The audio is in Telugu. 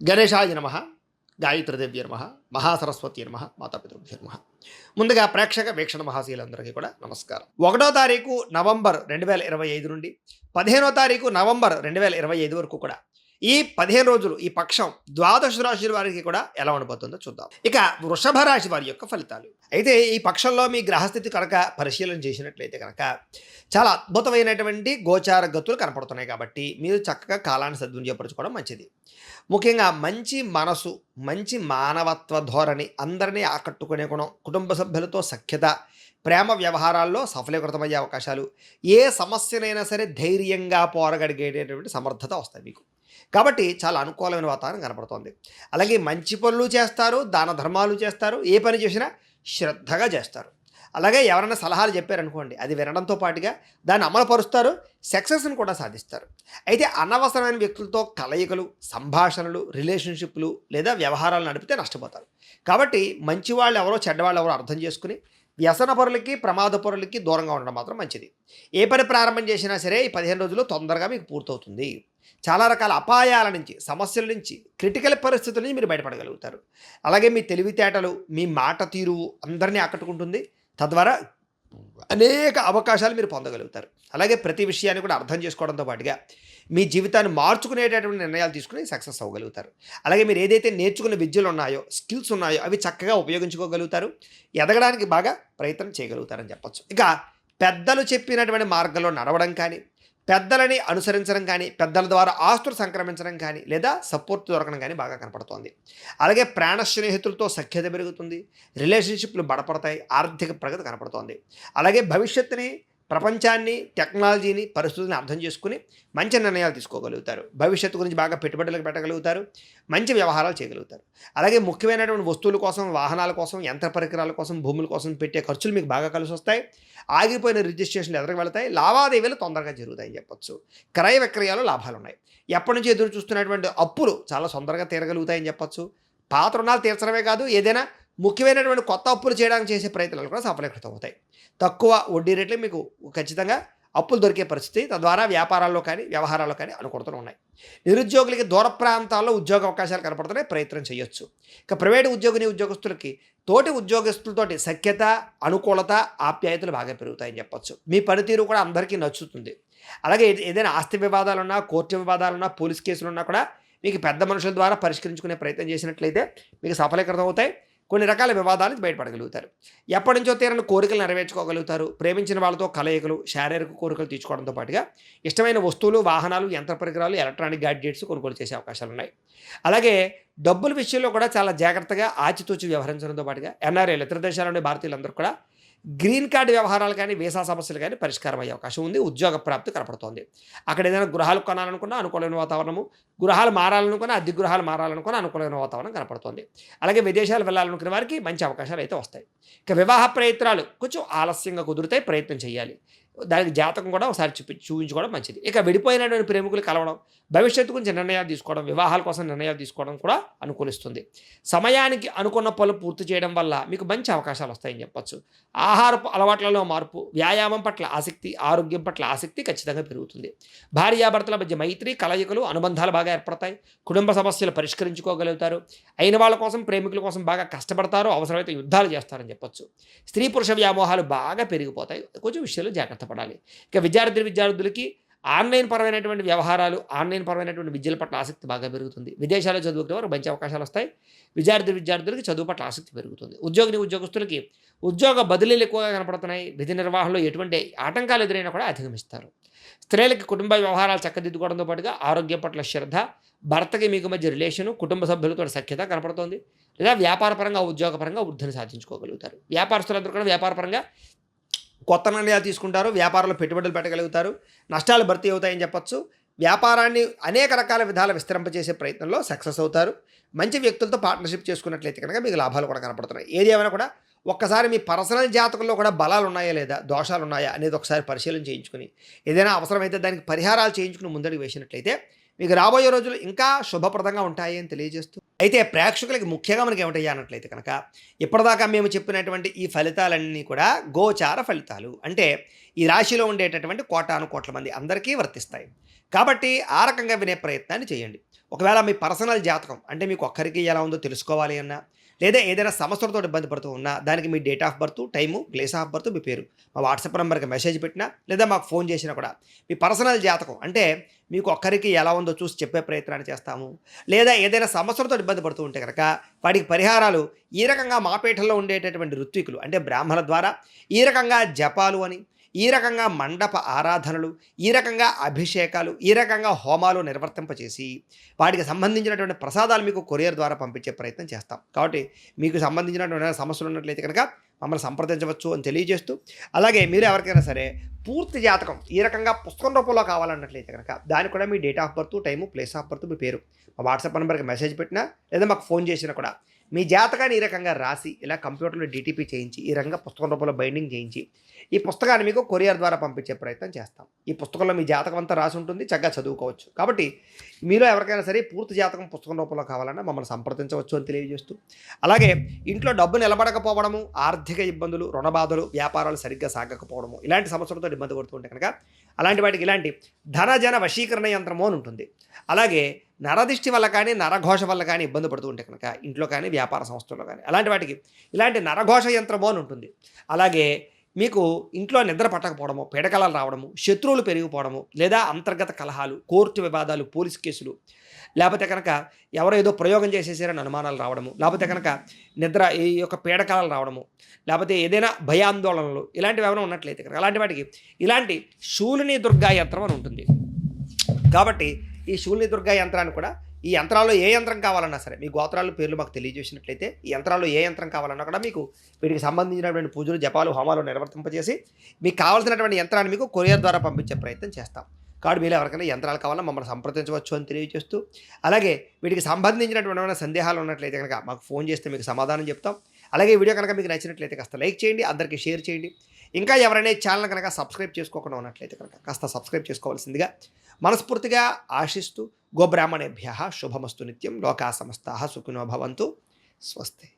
గణేశాయ నమ, గాయత్రీదేవ్య నమ, మహాసరస్వతి నమ, మాతాపితృభ్యో నమ. ముందుగా ప్రేక్షక వీక్షణ మహాశీలందరికీ కూడా నమస్కారం. 1వ తారీఖు నవంబర్ 2025 నుండి 15వ తారీఖు నవంబర్ 2025 వరకు కూడా ఈ 15 రోజులు ఈ పక్షం ద్వాదశ రాశి వారికి కూడా ఎలా ఉండబోతుందో చూద్దాం. ఇక వృషభ రాశి వారి యొక్క ఫలితాలు. అయితే ఈ పక్షంలో మీ గ్రహస్థితి కనుక పరిశీలన చేసినట్లయితే కనుక చాలా అద్భుతమైనటువంటి గోచార గతులు కనపడుతున్నాయి. కాబట్టి మీరు చక్కగా కాలాన్ని సద్వినియోగపరచుకోవడం మంచిది. ముఖ్యంగా మంచి మనసు, మంచి మానవత్వ ధోరణి, అందరినీ ఆకట్టుకునే గుణం, కుటుంబ సభ్యులతో సఖ్యత, ప్రేమ వ్యవహారాల్లో సఫలీకృతమయ్యే అవకాశాలు, ఏ సమస్యనైనా సరే ధైర్యంగా పోరగడిగేటటువంటి సమర్థత వస్తాయి మీకు. కాబట్టి చాలా అనుకూలమైన వాతావరణం కనపడుతోంది. అలాగే మంచి పనులు చేస్తారు, దాన ధర్మాలు చేస్తారు, ఏ పని చేసినా శ్రద్ధగా చేస్తారు. అలాగే ఎవరైనా సలహాలు చెప్పారనుకోండి, అది వినడంతో పాటుగా దాన్ని అమలుపరుస్తారు, సక్సెస్ని కూడా సాధిస్తారు. అయితే అనవసరమైన వ్యక్తులతో కలయికలు, సంభాషణలు, రిలేషన్షిప్లు లేదా వ్యవహారాలు నడిపితే నష్టపోతారు. కాబట్టి మంచివాళ్ళు ఎవరో చెడ్డవాళ్ళు ఎవరో అర్థం చేసుకుని వ్యసన పరులకి, ప్రమాద పరులకి దూరంగా ఉండడం మాత్రం మంచిది. ఏ పని ప్రారంభం చేసినా సరే ఈ 15 రోజుల్లో తొందరగా మీకు పూర్తవుతుంది. చాలా రకాల అపాయాల నుంచి, సమస్యల నుంచి, క్రిటికల్ పరిస్థితుల నుంచి మీరు బయటపడగలుగుతారు. అలాగే మీ తెలివితేటలు, మీ మాట తీరు అందరినీ ఆకట్టుకుంటుంది. తద్వారా అనేక అవకాశాలు మీరు పొందగలుగుతారు. అలాగే ప్రతి విషయాన్ని కూడా అర్థం చేసుకోవడంతో పాటుగా మీ జీవితాన్ని మార్చుకునేటటువంటి నిర్ణయాలు తీసుకుని సక్సెస్ అవ్వగలుగుతారు. అలాగే మీరు ఏదైతే నేర్చుకున్న విద్యలు ఉన్నాయో, స్కిల్స్ ఉన్నాయో అవి చక్కగా ఉపయోగించుకోగలుగుతారు. ఎదగడానికి బాగా ప్రయత్నం చేయగలుగుతారని చెప్పచ్చు. ఇక పెద్దలు చెప్పినటువంటి మార్గంలో నడవడం కానీ, పెద్దలని అనుసరించడం కానీ, పెద్దల ద్వారా ఆస్తులు సంక్రమించడం కానీ లేదా సపోర్ట్ దొరకడం కానీ బాగా కనపడుతోంది. అలాగే ప్రాణ స్నేహితులతో సఖ్యత పెరుగుతుంది, రిలేషన్షిప్లు బలపడతాయి, ఆర్థిక ప్రగతి కనపడుతోంది. అలాగే భవిష్యత్తుని, ప్రపంచాన్ని, టెక్నాలజీని, పరిస్థితులను అర్థం చేసుకుని మంచి నిర్ణయాలు తీసుకోగలుగుతారు. భవిష్యత్తు గురించి బాగా పెట్టుబడులకు పెట్టగలుగుతారు, మంచి వ్యవహారాలు చేయగలుగుతారు. అలాగే ముఖ్యమైనటువంటి వస్తువుల కోసం, వాహనాల కోసం, యంత్ర పరికరాల కోసం, భూముల కోసం పెట్టే ఖర్చులు మీకు బాగా కలిసి వస్తాయి. ఆగిపోయిన రిజిస్ట్రేషన్లు ఎదురుకు వెళ్తాయి, లావాదేవీలు తొందరగా జరుగుతాయని చెప్పొచ్చు. క్రయ విక్రయాలు లాభాలు ఉన్నాయి. ఎప్పటి నుంచి ఎదురు చూస్తున్నటువంటి అప్పులు చాలా తొందరగా తీరగలుగుతాయని చెప్పొచ్చు. పాత రుణాలు తీర్చడమే కాదు, ఏదైనా ముఖ్యమైనటువంటి కొత్త అప్పులు చేయడానికి చేసే ప్రయత్నాలు కూడా సఫలీకృతం అవుతాయి. తక్కువ వడ్డీ రేట్లు మీకు ఖచ్చితంగా అప్పులు దొరికే పరిస్థితి, తద్వారా వ్యాపారాల్లో కానీ వ్యవహారాల్లో కానీ అనుకూలతలు ఉన్నాయి. నిరుద్యోగులకి దూర ప్రాంతాల్లో ఉద్యోగ అవకాశాలు కనపడుతున్నాయి, ప్రయత్నం చేయొచ్చు. ఇక ప్రైవేటు ఉద్యోగస్తులకి తోటి ఉద్యోగస్తులతోటి సఖ్యత, అనుకూలత, ఆప్యాయతలు బాగా పెరుగుతాయని చెప్పొచ్చు. మీ పనితీరు కూడా అందరికీ నచ్చుతుంది. అలాగే ఏదైనా ఆస్తి వివాదాలున్నా, కోర్టు వివాదాలున్నా, పోలీస్ కేసులున్నా కూడా మీకు పెద్ద మనుషుల ద్వారా పరిష్కరించుకునే ప్రయత్నం చేసినట్లయితే మీకు సఫలీకృతం అవుతాయి. కొన్ని రకాల వివాదాలు బయటపడగలుగుతారు. ఎప్పటి నుంచో తీరని కోరికలు నెరవేర్చుకోగలుగుతారు. ప్రేమించిన వాళ్ళతో కలయికలు, శారీరక కోరికలు తీర్చుకోవడంతో పాటుగా ఇష్టమైన వస్తువులు, వాహనాలు, యంత్ర పరికరాలు, ఎలక్ట్రానిక్ గ్యాడ్జెట్స్ కొనుగోలు చేసే అవకాశాలు ఉన్నాయి. అలాగే డబ్బుల విషయంలో కూడా చాలా జాగ్రత్తగా ఆచితూచి వ్యవహరించడంతో పాటుగా ఎన్ఆర్ఐలు, ఇతర దేశాల నుండి భారతీయులందరూ కూడా గ్రీన్ కార్డు వ్యవహారాలు కానీ, వీసా సమస్యలు కానీ పరిష్కారం అయ్యే అవకాశం ఉంది. ఉద్యోగ ప్రాప్తి కనపడుతోంది. అక్కడ ఏదైనా గృహాలు కొనాలనుకున్నా అనుకూలమైన వాతావరణము, గృహాలు మారాలనుకున్నా, అద్దె గృహాలు మారాలనుకున్నా అనుకూలమైన వాతావరణం కనపడుతోంది. అలాగే విదేశాలు వెళ్ళాలనుకునే వారికి మంచి అవకాశాలు అయితే వస్తాయి. ఇక వివాహ ప్రయత్నాలు కొంచెం ఆలస్యంగా కుదురుతాయి, ప్రయత్నం చేయాలి. దానికి జాతకం కూడా ఒకసారి చూపించుకోవడం మంచిది. ఇక విడిపోయినటువంటి ప్రేమికులు కలవడం, భవిష్యత్తు గురించి నిర్ణయాలు తీసుకోవడం, వివాహాల కోసం నిర్ణయాలు తీసుకోవడం కూడా అనుకూలిస్తుంది. సమయానికి అనుకున్న పనులు పూర్తి చేయడం వల్ల మీకు మంచి అవకాశాలు వస్తాయని చెప్పొచ్చు. ఆహారపు అలవాట్లలో మార్పు, వ్యాయామం పట్ల ఆసక్తి, ఆరోగ్యం పట్ల ఆసక్తి ఖచ్చితంగా పెరుగుతుంది. భార్యాభర్తల మధ్య మైత్రి, కలయికలు, అనుబంధాలు బాగా ఏర్పడతాయి. కుటుంబ సమస్యలు పరిష్కరించుకోగలుగుతారు. అయిన వాళ్ళ కోసం, ప్రేమికుల కోసం బాగా కష్టపడతారు, అవసరమైతే యుద్ధాలు చేస్తారని చెప్పొచ్చు. స్త్రీ పురుష వ్యామోహాలు బాగా పెరిగిపోతాయి. కొంచెం విషయాలు జాగ్రత్త పడాలి. ఇక విద్యార్థులకి ఆన్లైన్ పరమైనటువంటి వ్యవహారాలు, ఆన్లైన్ పరమైనటువంటి విద్యల పట్ల ఆసక్తి బాగా పెరుగుతుంది. విదేశాల్లో చదువుకునే వారు మంచి అవకాశాలు వస్తాయి. విద్యార్థులకి చదువు పట్ల ఆసక్తి పెరుగుతుంది. ఉద్యోగస్తులకి ఉద్యోగ బదిలీలు ఎక్కువగా కనపడుతున్నాయి. విధి నిర్వహణలో ఎటువంటి ఆటంకాలు ఎదురైనా కూడా అధిగమిస్తారు. స్త్రీలకి కుటుంబ వ్యవహారాలు చక్కదిద్దుకోవడంతో పాటుగా ఆరోగ్యం పట్ల శ్రద్ధ, భర్తకి మీకు మధ్య రిలేషను, కుటుంబ సభ్యులతో సఖ్యత కనపడుతోంది. లేదా వ్యాపారపరంగా, ఉద్యోగపరంగా వృద్ధిని సాధించుకోగలుగుతారు. వ్యాపారస్తులందరూ కూడా వ్యాపారపరంగా కొత్త నిర్ణయాలు తీసుకుంటారు. వ్యాపారంలో పెట్టుబడులు పెట్టగలుగుతారు. నష్టాలు భర్తీ అవుతాయని చెప్పొచ్చు. వ్యాపారాన్ని అనేక రకాల విధాల విస్తరింపజేసే ప్రయత్నంలో సక్సెస్ అవుతారు. మంచి వ్యక్తులతో పార్ట్నర్షిప్ చేసుకున్నట్లయితే కనుక మీకు లాభాలు కూడా కనపడుతున్నాయి. ఏది ఏమైనా కూడా ఒక్కసారి మీ పర్సనల్ జాతకంలో కూడా బలాలు ఉన్నాయా లేదా, దోషాలు ఉన్నాయా అనేది ఒకసారి పరిశీలన చేయించుకుని ఏదైనా అవసరమైతే దానికి పరిహారాలు చేయించుకుని ముందడుగు వేసినట్లయితే మీకు రాబోయే రోజులు ఇంకా శుభప్రదంగా ఉంటాయి అని తెలియజేస్తూ అయితే ప్రేక్షకులకి ముఖ్యంగా మనకి ఏమిటయ్యా అన్నట్లయితే కనుక ఇప్పటిదాకా మేము చెప్పినటువంటి ఈ ఫలితాలన్నీ కూడా గోచార ఫలితాలు. అంటే ఈ రాశిలో ఉండేటటువంటి కోటాను కోట్ల మంది అందరికీ వర్తిస్తాయి. కాబట్టి ఆ రకంగా వినే ప్రయత్నాన్ని చేయండి. ఒకవేళ మీ పర్సనల్ జాతకం అంటే మీకు ఒక్కరికి ఎలా ఉందో తెలుసుకోవాలి అన్నా, లేదా ఏదైనా సమస్యలతో ఇబ్బంది పడుతూ ఉన్నా దానికి మీ date of birth, time, place of birth, మీ పేరు మా వాట్సాప్ నెంబర్‌కి మెసేజ్ పెట్టినా లేదా మాకు ఫోన్ చేసినా కూడా మీ పర్సనల్ జాతకం అంటే మీకు ఒక్కరికి ఎలా ఉందో చూసి చెప్పే ప్రయత్నాన్ని చేస్తాము. లేదా ఏదైనా సమస్యలతో ఇబ్బంది పడుతూ ఉంటే గనక వాటికి పరిహారాలు ఈ రకంగా మా పీఠంలో ఉండేటటువంటి ఋత్వికులు అంటే బ్రాహ్మణుల ద్వారా ఈ రకంగా జపాలు అని, ఈ రకంగా మండప ఆరాధనలు, ఈ రకంగా అభిషేకాలు, ఈ రకంగా హోమాలు నిర్వర్తింపచేసి వాటికి సంబంధించినటువంటి ప్రసాదాలు మీకు కొరియర్ ద్వారా పంపించే ప్రయత్నం చేస్తాం. కాబట్టి మీకు సంబంధించినటువంటి ఏమైనా సమస్యలు ఉన్నట్లయితే కనుక మమ్మల్ని సంప్రదించవచ్చు అని తెలియజేస్తూ, అలాగే మీరు ఎవరికైనా సరే పూర్తి జాతకం ఈ రకంగా పుస్తకం రూపంలో కావాలన్నట్లయితే కనుక దానికి కూడా మీ date of birth, time, place of birth, మీ పేరు మా వాట్సాప్ నెంబర్కి మెసేజ్ పెట్టినా లేదా మాకు ఫోన్ చేసినా కూడా మీ జాతకాన్ని ఈ రకంగా రాసి ఇలా కంప్యూటర్లో డీటీపీ చేయించి ఈ రకంగా పుస్తకం రూపంలో బైండింగ్ చేయించి ఈ పుస్తకాన్ని మీకు కొరియర్ ద్వారా పంపించే ప్రయత్నం చేస్తాం. ఈ పుస్తకంలో మీ జాతకం అంతా రాసి ఉంటుంది, చక్కగా చదువుకోవచ్చు. కాబట్టి మీలో ఎవరికైనా సరే పూర్తి జాతకం పుస్తకం రూపంలో కావాలన్నా మమ్మల్ని సంప్రదించవచ్చు అని తెలియజేస్తూ, అలాగే ఇంట్లో డబ్బు నిలబడకపోవడము, ఆర్థిక ఇబ్బందులు, రుణ బాధలు, వ్యాపారాలు సరిగ్గా సాగకపోవడము ఇలాంటి సమస్యలతో ఇబ్బంది పడుతుంటే కనుక అలాంటి వాటికి ఇలాంటి ధనజన వశీకరణ యంత్రము అని ఉంటుంది. అలాగే నరదిష్టి వల్ల కానీ నరఘోష వల్ల కానీ ఇబ్బంది పడుతూ ఉంటే కనుక ఇంట్లో కానీ వ్యాపార సంస్థల్లో కానీ అలాంటి వాటికి ఇలాంటి నరఘోష యంత్రము అని ఉంటుంది. అలాగే మీకు ఇంట్లో నిద్ర పట్టకపోవడము, పీడకలాలు రావడము, శత్రువులు పెరిగిపోవడము, లేదా అంతర్గత కలహాలు, కోర్టు వివాదాలు, పోలీస్ కేసులు, లేకపోతే కనుక ఎవరో ఏదో ప్రయోగం చేసేసారని అనుమానాలు రావడము, లేకపోతే కనుక నిద్ర ఈ యొక్క పీడకలాలు రావడము, లేకపోతే ఏదైనా భయాందోళనలు ఇలాంటివి ఏమైనా ఉన్నట్లయితే కనుక అలాంటి వాటికి ఇలాంటి శూలిని దుర్గా యంత్రం అని ఉంటుంది. కాబట్టి ఈ శూలిని దుర్గా యంత్రాన్ని కూడా ఈ యంత్రాల్లో ఏ యంత్రం కావాలన్నా సరే మీ గోత్రాల పేర్లు మాకు తెలియజేసినట్లయితే ఈ యంత్రాల్లో ఏ యంత్రం కావాలన్నా కూడా మీకు వీటికి సంబంధించినటువంటి పూజలు, జపాలు, హోమాలు నిర్వర్తింపజేసి మీకు కావాల్సినటువంటి యంత్రాన్ని మీకు కొరియర్ ద్వారా పంపించే ప్రయత్నం చేస్తాం. కాబట్టి మీరు ఎవరికైనా యంత్రాలు కావాలన్నా మమ్మల్ని సంప్రదించవచ్చు అని తెలియజేస్తూ, అలాగే వీటికి సంబంధించినటువంటి ఏమైనా సందేహాలు ఉన్నట్లయితే కనుక మాకు ఫోన్ చేస్తే మీకు సమాధానం చెప్తాం. అలాగే ఈ వీడియో కనుక మీకు నచ్చినట్లయితే కాస్త లైక్ చేయండి, అందరికీ షేర్ చేయండి. ఇంకా ఎవరైనా ఛానల్ కనుక సబ్స్క్రైబ్ చేసుకోకుండా ఉన్నట్లయితే కనుక కాస్త సబ్స్క్రైబ్ చేసుకోవాల్సిందిగా మనస్ఫూర్తిగా ఆశిస్తూ, గోబ్రాహ్మణేభ్యః శుభమస్తు నిత్యం, లోకా సమస్తాః సుఖినో భవంతు, స్వస్తి.